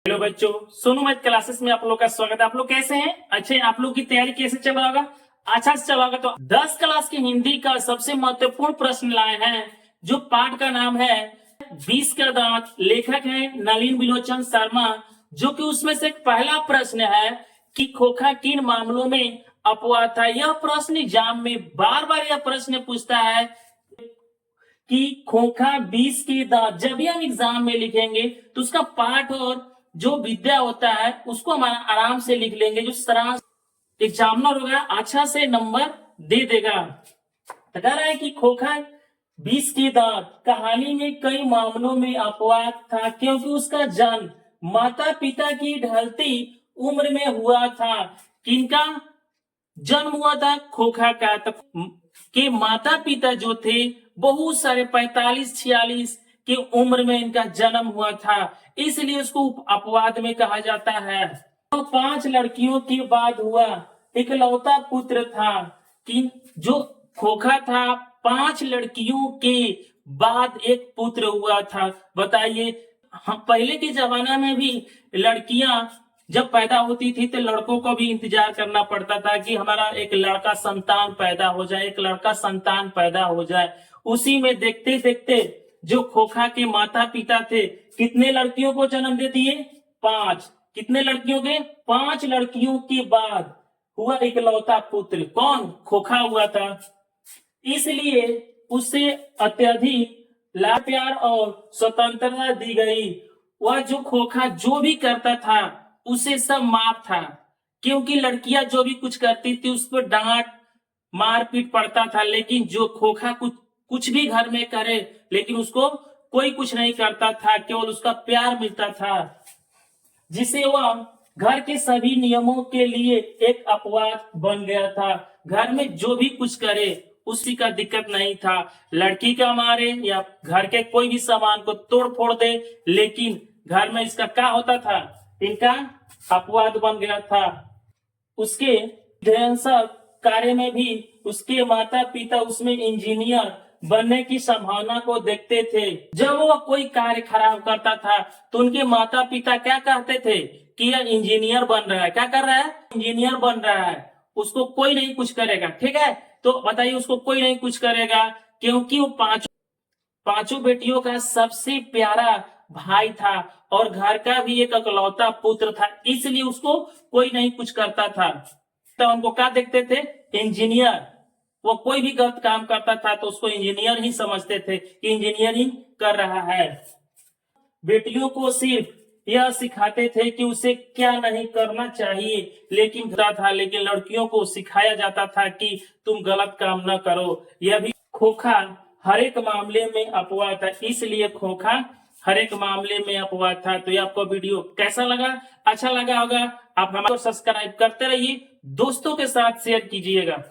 Hello बच्चों, Sonu math classes में आप लोग का स्वागत है। आप लोग कैसे हैं? अच्छे हैं? आप लोग की तैयारी कैसे चल रहा होगा? अच्छा से चला होगा। तो 10 क्लास की हिंदी का सबसे महत्वपूर्ण प्रश्न लाए हैं, जो पाठ का नाम है 20 का दांत। लेखक है नलिन बिलोचन शर्मा। जो कि उसमें से एक पहला प्रश्न है कि खोखा किन मामलों में अपवाद था। यह प्रश्न एग्जाम में बार बार यह प्रश्न पूछता है कि खोखा 20 के दांत। जब भी हम एग्जाम में लिखेंगे तो उसका पाठ और जो विद्या होता है उसको हम आराम से लिख लेंगे। जो सारांश एग्जामिनर होगा अच्छा से नंबर दे देगा। कह रहा है कि खोखा 20 के दांत कहानी में कई मामलों में अपवाद था, क्योंकि उसका जन्म माता पिता की ढलती उम्र में हुआ था। किनका जन्म हुआ था? खोखा का। के माता पिता जो थे बहुत सारे 45-46 की उम्र में इनका जन्म हुआ था, इसलिए उसको अपवाद में कहा जाता है। तो 5 लड़कियों के बाद हुआ इकलौता पुत्र था। कि जो खोखा था 5 लड़कियों के बाद एक पुत्र हुआ था। बताइए, पहले के जमाना में भी लड़कियां जब पैदा होती थी तो लड़कों को भी इंतजार करना पड़ता था कि हमारा एक लड़का संतान पैदा हो जाए, एक लड़का संतान पैदा हो जाए। उसी में देखते देखते जो खोखा के माता पिता थे कितने लड़कियों को जन्म दे दिए? 5। कितने लड़कियों के? 5 लड़कियों के बाद हुआ इकलौता पुत्र। कौन? खोखा हुआ था। इसलिए उसे अत्यधिक लाड प्यार और स्वतंत्रता दी गई। वह जो खोखा जो भी करता था उसे सब माफ था, क्योंकि लड़कियां जो भी कुछ करती थी उसको डांट मारपीट पड़ता था। लेकिन जो खोखा कुछ भी घर में करे लेकिन उसको कोई कुछ नहीं करता था, केवल उसका प्यार मिलता था, जिसे वह घर के सभी नियमों के लिए एक अपवाद बन गया था। घर में जो भी कुछ करे उसी का दिक्कत नहीं था, लड़की का मारे या घर के कोई भी सामान को तोड़ फोड़ दे, लेकिन घर में इसका क्या होता था? इनका अपवाद बन गया था। उसके सब कार्य में भी उसके माता पिता उसमें इंजीनियर बनने की संभावना को देखते थे। जब वो कोई कार्य खराब करता था तो उनके माता पिता क्या कहते थे कि यह इंजीनियर बन रहा है। क्या कर रहा है? इंजीनियर बन रहा है, उसको कोई नहीं कुछ करेगा। ठीक है, तो बताइए उसको कोई नहीं कुछ करेगा, क्योंकि वो पांचों बेटियों का सबसे प्यारा भाई था और घर का भी एक अकलौता पुत्र था, इसलिए उसको कोई नहीं कुछ करता था। तो उनको क्या देखते थे? इंजीनियर। वो कोई भी गलत काम करता था तो उसको इंजीनियर ही समझते थे कि इंजीनियरिंग कर रहा है। बेटियों को सिर्फ यह सिखाते थे कि उसे क्या नहीं करना चाहिए, लेकिन लड़कियों को सिखाया जाता था कि तुम गलत काम न करो। यह भी खोखा हर एक मामले में अपवाद था, इसलिए खोखा हर एक मामले में अपवाद था। तो ये आपको वीडियो कैसा लगा? अच्छा लगा होगा। आप हमारे सब्सक्राइब करते रहिए, दोस्तों के साथ शेयर कीजिएगा।